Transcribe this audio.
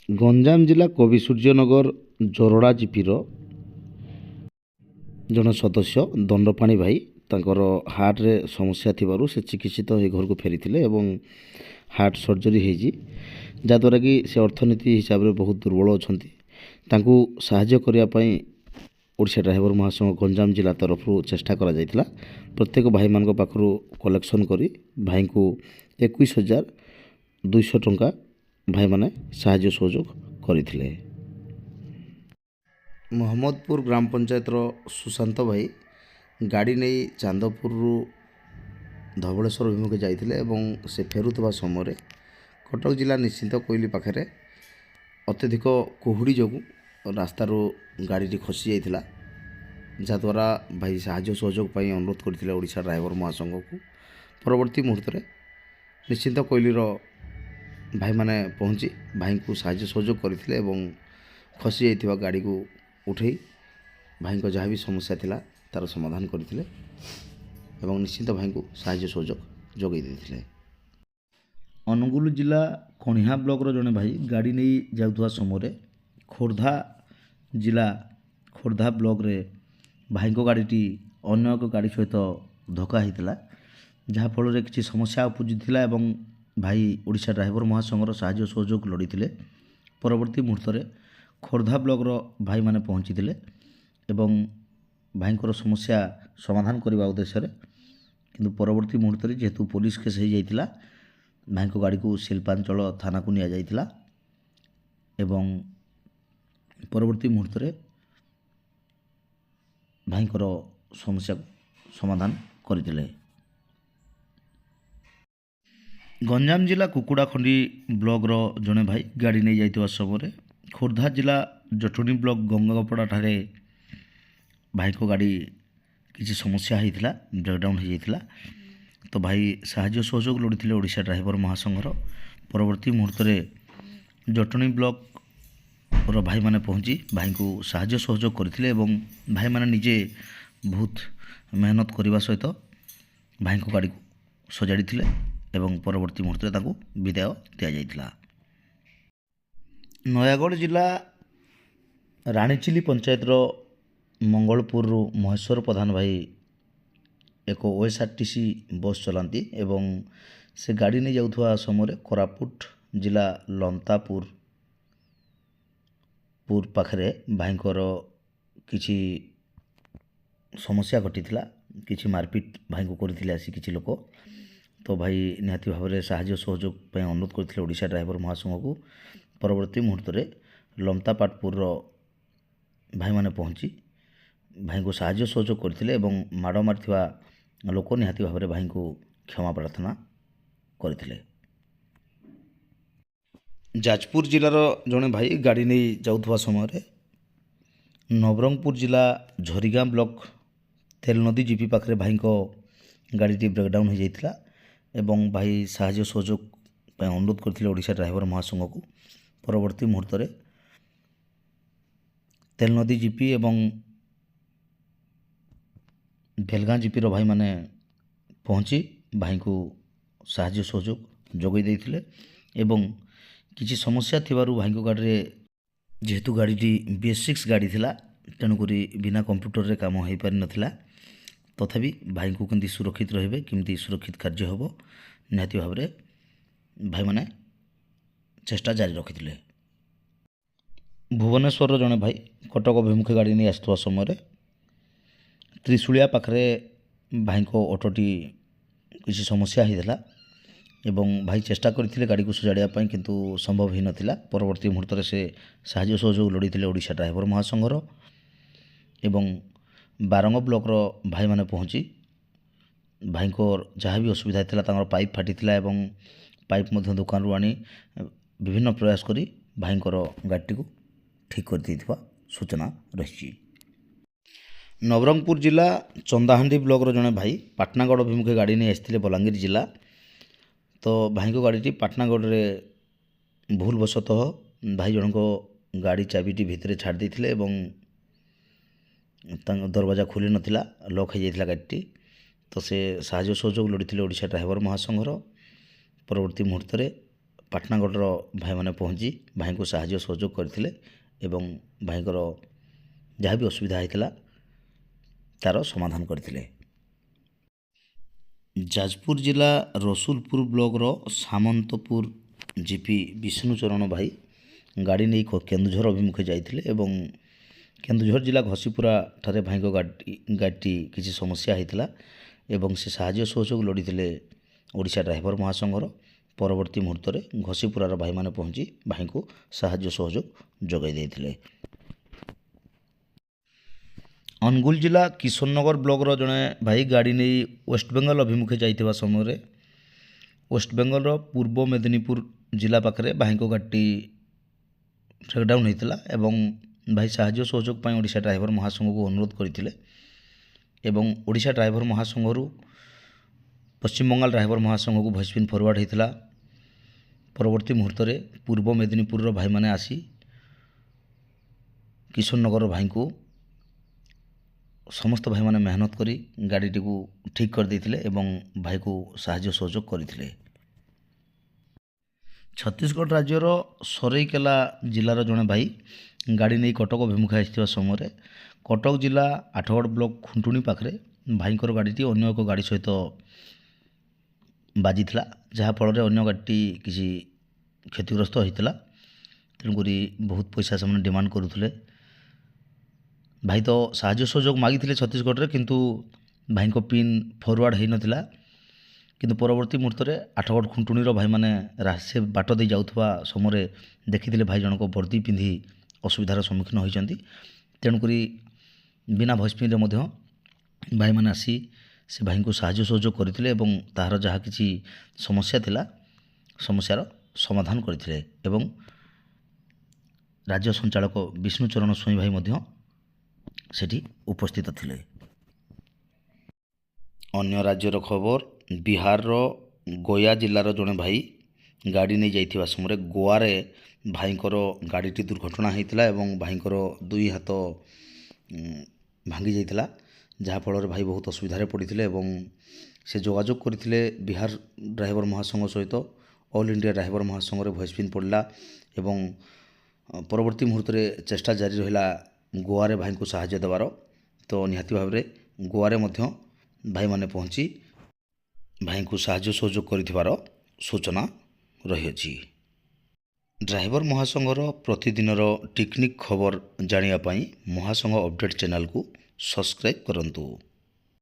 ଗଞ୍ଜାମ ଜିଲ୍ଲା କବି ସୂର୍ଯ୍ୟନଗର ଜୋରଡ଼ା ଜିପିର ଜଣେ ସଦସ୍ୟ ଦଣ୍ଡପାଣି ଭାଇ ତାଙ୍କର ହାର୍ଟରେ ସମସ୍ୟା ଥିବାରୁ ସେ ଚିକିତ୍ସିତ ହୋଇ ଘରକୁ ଫେରିଥିଲେ ଏବଂ ହାର୍ଟ ସର୍ଜରୀ ହେଇଛି, ଯାହାଦ୍ୱାରା କି ସେ ଅର୍ଥନୀତି ହିସାବରେ ବହୁତ ଦୁର୍ବଳ ଅଛନ୍ତି। ତାଙ୍କୁ ସାହାଯ୍ୟ କରିବା ପାଇଁ ଓଡ଼ିଶା ଡ୍ରାଇଭର ମହାସଂଘ ଗଞ୍ଜାମ ଜିଲ୍ଲା ତରଫରୁ ଚେଷ୍ଟା କରାଯାଇଥିଲା। ପ୍ରତ୍ୟେକ ଭାଇମାନଙ୍କ ପାଖରୁ କଲେକ୍ସନ୍ କରି ଭାଇଙ୍କୁ 21,200 ଟଙ୍କା ଭାଇମାନେ ସାହାଯ୍ୟ ସହଯୋଗ କରିଥିଲେ। ମହମ୍ମଦପୁର ଗ୍ରାମ ପଞ୍ଚାୟତର ସୁଶାନ୍ତ ଭାଇ ଗାଡ଼ି ନେଇ ଚାନ୍ଦପୁରରୁ ଧବଳେଶ୍ୱର ଅଭିମୁଖେ ଯାଇଥିଲେ ଏବଂ ସେ ଫେରୁଥିବା ସମୟରେ କଟକ ଜିଲ୍ଲା ନିଶ୍ଚିନ୍ତ କୋଇଲି ପାଖରେ ଅତ୍ୟଧିକ କୁହୁଡ଼ି ଯୋଗୁଁ ରାସ୍ତାରୁ ଗାଡ଼ିଟି ଖସି ଯାଇଥିଲା, ଯାହାଦ୍ୱାରା ଭାଇ ସାହାଯ୍ୟ ସହଯୋଗ ପାଇଁ ଅନୁରୋଧ କରିଥିଲେ ଓଡ଼ିଶା ଡ୍ରାଇଭର ମହାସଂଘକୁ। ପରବର୍ତ୍ତୀ ମୁହୂର୍ତ୍ତରେ ନିଶ୍ଚିନ୍ତ କୋଇଲିର ଭାଇମାନେ ପହଞ୍ଚି ଭାଇଙ୍କୁ ସାହାଯ୍ୟ ସହଯୋଗ କରିଥିଲେ ଏବଂ ଖସି ଯାଇଥିବା ଗାଡ଼ିକୁ ଉଠାଇ ଭାଇଙ୍କ ଯାହା ବି ସମସ୍ୟା ଥିଲା ତା'ର ସମାଧାନ କରିଥିଲେ ଏବଂ ନିଶ୍ଚିନ୍ତ ଭାଇଙ୍କୁ ସାହାଯ୍ୟ ସହଯୋଗ ଯୋଗାଇ ଦେଇଥିଲେ। ଅନୁଗୁଳ ଜିଲ୍ଲା କଣିହାଁ ବ୍ଲକର ଜଣେ ଭାଇ ଗାଡ଼ି ନେଇ ଯାଉଥିବା ସମୟରେ ଖୋର୍ଦ୍ଧା ଜିଲ୍ଲା ଖୋର୍ଦ୍ଧା ବ୍ଲକରେ ଭାଇଙ୍କ ଗାଡ଼ିଟି ଅନ୍ୟ ଏକ ଗାଡ଼ି ସହିତ ଧକ୍କା ହୋଇଥିଲା, ଯାହାଫଳରେ କିଛି ସମସ୍ୟା ଉପୁଜିଥିଲା ଏବଂ ଭାଇ ଓଡ଼ିଶା ଡ୍ରାଇଭର ମହାସଂଘର ସାହାଯ୍ୟ ସହଯୋଗ ଲୋଡ଼ିଥିଲେ। ପରବର୍ତ୍ତୀ ମୁହୂର୍ତ୍ତରେ ଖୋର୍ଦ୍ଧା ବ୍ଲକର ଭାଇମାନେ ପହଞ୍ଚିଥିଲେ ଏବଂ ଭାଇଙ୍କର ସମସ୍ୟା ସମାଧାନ କରିବା ଉଦ୍ଦେଶ୍ୟରେ, କିନ୍ତୁ ପରବର୍ତ୍ତୀ ମୁହୂର୍ତ୍ତରେ ଯେହେତୁ ପୋଲିସ କେସ୍ ହୋଇଯାଇଥିଲା, ଭାଇଙ୍କ ଗାଡ଼ିକୁ ଶିଳ୍ପାଞ୍ଚଳ ଥାନାକୁ ନିଆଯାଇଥିଲା ଏବଂ ପରବର୍ତ୍ତୀ ମୁହୂର୍ତ୍ତରେ ଭାଇଙ୍କର ସମସ୍ୟାକୁ ସମାଧାନ କରିଥିଲେ। ଗଞ୍ଜାମ ଜିଲ୍ଲା କୁକୁଡ଼ାଖଣ୍ଡି ବ୍ଲକର ଜଣେ ଭାଇ ଗାଡ଼ି ନେଇ ଯାଇଥିବା ସମୟରେ ଖୋର୍ଦ୍ଧା ଜିଲ୍ଲା ଜଟଣୀ ବ୍ଲକ ଗଙ୍ଗାପଡ଼ାଠାରେ ଭାଇଙ୍କ ଗାଡ଼ି କିଛି ସମସ୍ୟା ହୋଇଥିଲା, ବ୍ରେକ୍ଡାଉନ୍ ହୋଇଯାଇଥିଲା। ତ ଭାଇ ସାହାଯ୍ୟ ସହଯୋଗ ଲୋଡ଼ିଥିଲେ ଓଡ଼ିଶା ଡ୍ରାଇଭର ମହାସଂଘର। ପରବର୍ତ୍ତୀ ମୁହୂର୍ତ୍ତରେ ଜଟଣୀ ବ୍ଲକର ଭାଇମାନେ ପହଞ୍ଚି ଭାଇଙ୍କୁ ସାହାଯ୍ୟ ସହଯୋଗ କରିଥିଲେ ଏବଂ ଭାଇମାନେ ନିଜେ ବହୁତ ମେହନତ କରିବା ସହିତ ଭାଇଙ୍କ ଗାଡ଼ିକୁ ସଜାଡ଼ିଥିଲେ ଏବଂ ପରବର୍ତ୍ତୀ ମୁହୂର୍ତ୍ତରେ ତାଙ୍କୁ ବିଦାୟ ଦିଆଯାଇଥିଲା। ନୟାଗଡ଼ ଜିଲ୍ଲା ରାଣୀଚିଲି ପଞ୍ଚାୟତର ମଙ୍ଗଳପୁରରୁ ମହେଶ୍ୱର ପ୍ରଧାନ ଭାଇ ଏକ OSRTC ବସ୍ ଚଲାନ୍ତି ଏବଂ ସେ ଗାଡ଼ି ନେଇ ଯାଉଥିବା ସମୟରେ କୋରାପୁଟ ଜିଲ୍ଲା ଲନ୍ତାପୁର ପାଖରେ ଭାଇଙ୍କର କିଛି ସମସ୍ୟା ଘଟିଥିଲା, କିଛି ମାରପିଟ ଭାଇଙ୍କୁ କରିଥିଲେ ଆସି କିଛି ଲୋକ। ତ ଭାଇ ନିହାତି ଭାବରେ ସାହାଯ୍ୟ ସହଯୋଗ ପାଇଁ ଅନୁରୋଧ କରିଥିଲେ ଓଡ଼ିଶା ଡ୍ରାଇଭର ମହାସଂଘକୁ। ପରବର୍ତ୍ତୀ ମୁହୂର୍ତ୍ତରେ ଲମତାପାଟପୁରର ଭାଇମାନେ ପହଞ୍ଚି ଭାଇଙ୍କୁ ସାହାଯ୍ୟ ସହଯୋଗ କରିଥିଲେ ଏବଂ ମାଡ଼ ମାରିଥିବା ଲୋକ ନିହାତି ଭାବରେ ଭାଇଙ୍କୁ କ୍ଷମା ପ୍ରାର୍ଥନା କରିଥିଲେ। ଯାଜପୁର ଜିଲ୍ଲାର ଜଣେ ଭାଇ ଗାଡ଼ି ନେଇ ଯାଉଥିବା ସମୟରେ ନବରଙ୍ଗପୁର ଜିଲ୍ଲା ଝରିଗାଁ ବ୍ଲକ ତେଲନଦୀ ଜିପି ପାଖରେ ଭାଇଙ୍କ ଗାଡ଼ିଟି ବ୍ରେକ୍ଡାଉନ୍ ହୋଇଯାଇଥିଲା ଏବଂ ଭାଇ ସାହାଯ୍ୟ ସହଯୋଗ ପାଇଁ ଅନୁରୋଧ କରିଥିଲେ ଓଡ଼ିଶା ଡ୍ରାଇଭର ମହାସଂଘକୁ। ପରବର୍ତ୍ତୀ ମୁହୂର୍ତ୍ତରେ ତେଲନଦୀ ଜିପି ଏବଂ ଭେଲଗାଁ ଜିପିର ଭାଇମାନେ ପହଞ୍ଚି ଭାଇଙ୍କୁ ସାହାଯ୍ୟ ସହଯୋଗ ଯୋଗାଇ ଦେଇଥିଲେ ଏବଂ କିଛି ସମସ୍ୟା ଥିବାରୁ ଭାଇଙ୍କ ଗାଡ଼ିରେ, ଯେହେତୁ ଗାଡ଼ିଟି BS6 ଗାଡ଼ି ଥିଲା, ତେଣୁକରି ବିନା କମ୍ପ୍ୟୁଟରରେ କାମ ହୋଇପାରିନଥିଲା, ତଥାପି ଭାଇଙ୍କୁ କେମିତି ସୁରକ୍ଷିତ ରହିବେ, କେମିତି ସୁରକ୍ଷିତ କାର୍ଯ୍ୟ ହେବ, ନିହାତି ଭାବରେ ଭାଇମାନେ ଚେଷ୍ଟା ଜାରି ରଖିଥିଲେ। ଭୁବନେଶ୍ୱରର ଜଣେ ଭାଇ କଟକ ଅଭିମୁଖେ ଗାଡ଼ି ନେଇ ଆସୁଥିବା ସମୟରେ ତ୍ରିଶୂଳିଆ ପାଖରେ ଭାଇଙ୍କ ଅଟୋଟି କିଛି ସମସ୍ୟା ହୋଇଥିଲା ଏବଂ ଭାଇ ଚେଷ୍ଟା କରିଥିଲେ ଗାଡ଼ିକୁ ସଜାଡ଼ିବା ପାଇଁ, କିନ୍ତୁ ସମ୍ଭବ ହୋଇନଥିଲା। ପରବର୍ତ୍ତୀ ମୁହୂର୍ତ୍ତରେ ସେ ସାହାଯ୍ୟ ସହଯୋଗ ଲୋଡ଼ିଥିଲେ ଓଡ଼ିଶା ଡ୍ରାଇଭର ମହାସଂଘର ଏବଂ ବାରଙ୍ଗ ବ୍ଲକର ଭାଇମାନେ ପହଞ୍ଚି ଭାଇଙ୍କର ଯାହା ବି ଅସୁବିଧା ଥିଲା, ତାଙ୍କର ପାଇପ୍ ଫାଟିଥିଲା ଏବଂ ପାଇପ୍ ମଧ୍ୟ ଦୋକାନରୁ ଆଣି ବିଭିନ୍ନ ପ୍ରୟାସ କରି ଭାଇଙ୍କର ଗାଡ଼ିଟିକୁ ଠିକ୍ କରିଦେଇଥିବା ସୂଚନା ରହିଛି। ନବରଙ୍ଗପୁର ଜିଲ୍ଲା ଚନ୍ଦାହାଣ୍ଡି ବ୍ଲକର ଜଣେ ଭାଇ ପାଟନାଗଡ଼ ଅଭିମୁଖେ ଗାଡ଼ି ନେଇ ଆସିଥିଲେ ବଲାଙ୍ଗୀର ଜିଲ୍ଲା। ତ ଭାଇଙ୍କ ଗାଡ଼ିଟି ପାଟନାଗଡ଼ରେ ଭୁଲବଶତଃ ଭାଇ ଜଣଙ୍କ ଗାଡ଼ି ଚାବିଟି ଭିତରେ ଛାଡ଼ି ଦେଇଥିଲେ ଏବଂ ତାଙ୍କ ଦରବାଜା ଖୋଲି ନଥିଲା, ଲକ୍ ହୋଇଯାଇଥିଲା ଗାଡ଼ିଟି। ତ ସେ ସାହାଯ୍ୟ ସହଯୋଗ ଲୋଡ଼ିଥିଲେ ଓଡ଼ିଶା ଡ୍ରାଇଭର ମହାସଂଘର। ପରବର୍ତ୍ତୀ ମୁହୂର୍ତ୍ତରେ ପାଟନାଗଡ଼ର ଭାଇମାନେ ପହଞ୍ଚି ଭାଇଙ୍କୁ ସାହାଯ୍ୟ ସହଯୋଗ କରିଥିଲେ ଏବଂ ଭାଇଙ୍କର ଯାହା ବି ଅସୁବିଧା ହେଇଥିଲା ତା'ର ସମାଧାନ କରିଥିଲେ। ଯାଜପୁର ଜିଲ୍ଲା ରସୁଲପୁର ବ୍ଲକର ସାମନ୍ତପୁର ଜିପି ବିଷ୍ଣୁଚରଣ ଭାଇ ଗାଡ଼ି ନେଇ କେନ୍ଦୁଝର ଅଭିମୁଖେ ଯାଇଥିଲେ ଏବଂ କେନ୍ଦୁଝର ଜିଲ୍ଲା ଘସିପୁରା ଠାରେ ଭାଇଙ୍କ ଗାଡ଼ିଟି କିଛି ସମସ୍ୟା ହେଇଥିଲା ଏବଂ ସେ ସାହାଯ୍ୟ ସହଯୋଗ ଲୋଡ଼ିଥିଲେ ଓଡ଼ିଶା ଡ୍ରାଇଭର ମହାସଂଘର। ପରବର୍ତ୍ତୀ ମୁହୂର୍ତ୍ତରେ ଘସିପୁରାର ଭାଇମାନେ ପହଞ୍ଚି ଭାଇଙ୍କୁ ସାହାଯ୍ୟ ସହଯୋଗ ଯୋଗାଇ ଦେଇଥିଲେ। ଅନୁଗୁଳ ଜିଲ୍ଲା କିଶୋରନଗର ବ୍ଲକର ଜଣେ ଭାଇ ଗାଡ଼ି ନେଇ ୱେଷ୍ଟବେଙ୍ଗଲ ଅଭିମୁଖେ ଯାଇଥିବା ସମୟରେ ୱେଷ୍ଟବେଙ୍ଗଲର ପୂର୍ବ ମେଦିନୀପୁର ଜିଲ୍ଲା ପାଖରେ ଭାଇଙ୍କ ଗାଡ଼ିଟି ବ୍ରେକ୍ଡାଉନ୍ ହୋଇଥିଲା ଏବଂ ଭାଇ ସାହାଯ୍ୟ ସହଯୋଗ ପାଇଁ ଓଡ଼ିଶା ଡ୍ରାଇଭର ମହାସଂଘକୁ ଅନୁରୋଧ କରିଥିଲେ ଏବଂ ଓଡ଼ିଶା ଡ୍ରାଇଭର ମହାସଂଘରୁ ପଶ୍ଚିମବଙ୍ଗାଲ ଡ୍ରାଇଭର ମହାସଂଘକୁ ଭଏସ୍ ପିନ୍ ଫରୱାର୍ଡ଼ ହୋଇଥିଲା। ପରବର୍ତ୍ତୀ ମୁହୂର୍ତ୍ତରେ ପୂର୍ବ ମେଦିନୀପୁରର ଭାଇମାନେ ଆସି କିଶୋରନଗରର ଭାଇଙ୍କୁ ସମସ୍ତ ଭାଇମାନେ ମେହନତ କରି ଗାଡ଼ିଟିକୁ ଠିକ୍ କରିଦେଇଥିଲେ ଏବଂ ଭାଇକୁ ସାହାଯ୍ୟ ସହଯୋଗ କରିଥିଲେ। ଛତିଶଗଡ଼ ରାଜ୍ୟର ସରେଇକେଲା ଜିଲ୍ଲାର ଜଣେ ଭାଇ ଗାଡ଼ି ନେଇ କଟକ ଅଭିମୁଖେ ଆସିଥିବା ସମୟରେ କଟକ ଜିଲ୍ଲା ଆଠଗଡ଼ ବ୍ଲକ ଖୁଣ୍ଟୁଣି ପାଖରେ ଭାଇଙ୍କର ଗାଡ଼ିଟି ଅନ୍ୟ ଏକ ଗାଡ଼ି ସହିତ ବାଜିଥିଲା, ଯାହାଫଳରେ ଅନ୍ୟ ଗାଡ଼ିଟି କିଛି କ୍ଷତିଗ୍ରସ୍ତ ହୋଇଥିଲା। ତେଣୁକରି ବହୁତ ପଇସା ସେମାନେ ଡିମାଣ୍ଡ କରୁଥିଲେ। ଭାଇ ତ ସାହାଯ୍ୟ ସହଯୋଗ ମାଗିଥିଲେ ଛତିଶଗଡ଼ରେ, କିନ୍ତୁ ଭାଇଙ୍କ ପିନ୍ ଫରୱାର୍ଡ଼ ହୋଇନଥିଲା। କିନ୍ତୁ ପରବର୍ତ୍ତୀ ମୁହୂର୍ତ୍ତରେ ଆଠଗଡ଼ ଖୁଣ୍ଟୁଣିର ଭାଇମାନେ ସେ ବାଟ ଦେଇ ଯାଉଥିବା ସମୟରେ ଦେଖିଥିଲେ ଭାଇ ଜଣକ ବର୍ଦ୍ଦି ପିନ୍ଧି ଅସୁବିଧାର ସମ୍ମୁଖୀନ ହୋଇଛନ୍ତି। ତେଣୁକରି ବିନା ଭଏସ୍ ପିନ୍ରେ ମଧ୍ୟ ଭାଇମାନେ ଆସି ସେ ଭାଇଙ୍କୁ ସାହାଯ୍ୟ ସହଯୋଗ କରିଥିଲେ ଏବଂ ତାହାର ଯାହା କିଛି ସମସ୍ୟା ଥିଲା ସମସ୍ୟାର ସମାଧାନ କରିଥିଲେ ଏବଂ ରାଜ୍ୟ ସଞ୍ଚାଳକ ବିଷ୍ଣୁଚରଣ ସ୍ୱାଇଁ ଭାଇ ମଧ୍ୟ ସେଠି ଉପସ୍ଥିତ ଥିଲେ। ଅନ୍ୟ ରାଜ୍ୟର ଖବର, ବିହାରର ଗୟା ଜିଲ୍ଲାର ଜଣେ ଭାଇ ଗାଡ଼ି ନେଇ ଯାଇଥିବା ସମୟରେ ଗୋଆରେ ଭାଇଙ୍କର ଗାଡ଼ିଟି ଦୁର୍ଘଟଣା ହୋଇଥିଲା ଏବଂ ଭାଇଙ୍କର ଦୁଇ ହାତ ଭାଙ୍ଗି ଯାଇଥିଲା, ଯାହାଫଳରେ ଭାଇ ବହୁତ ଅସୁବିଧାରେ ପଡ଼ିଥିଲେ ଏବଂ ସେ ଯୋଗାଯୋଗ କରିଥିଲେ ବିହାର ଡ୍ରାଇଭର ମହାସଂଘ ସହିତ। ଅଲ୍ ଇଣ୍ଡିଆ ଡ୍ରାଇଭର ମହାସଂଘରେ ଭଏସ୍ ପିନ୍ ପଡ଼ିଲା ଏବଂ ପରବର୍ତ୍ତୀ ମୁହୂର୍ତ୍ତରେ ଚେଷ୍ଟା ଜାରି ରହିଲା ଗୋଆରେ ଭାଇଙ୍କୁ ସାହାଯ୍ୟ ଦେବାର। ତ ନିହାତି ଭାବରେ ଗୋଆରେ ମଧ୍ୟ ଭାଇମାନେ ପହଞ୍ଚି ଭାଇଙ୍କୁ ସାହାଯ୍ୟ ସହଯୋଗ କରିଥିବାର ସୂଚନା ରହିଅଛି। ଡ୍ରାଇଭର ମହାସଂଘର ପ୍ରତିଦିନର ଟେକ୍ନିକ୍ ଖବର ଜାଣିବା ପାଇଁ ମହାସଂଘ ଅପଡ଼େଟ୍ ଚ୍ୟାନେଲକୁ ସବସ୍କ୍ରାଇବ୍ କରନ୍ତୁ।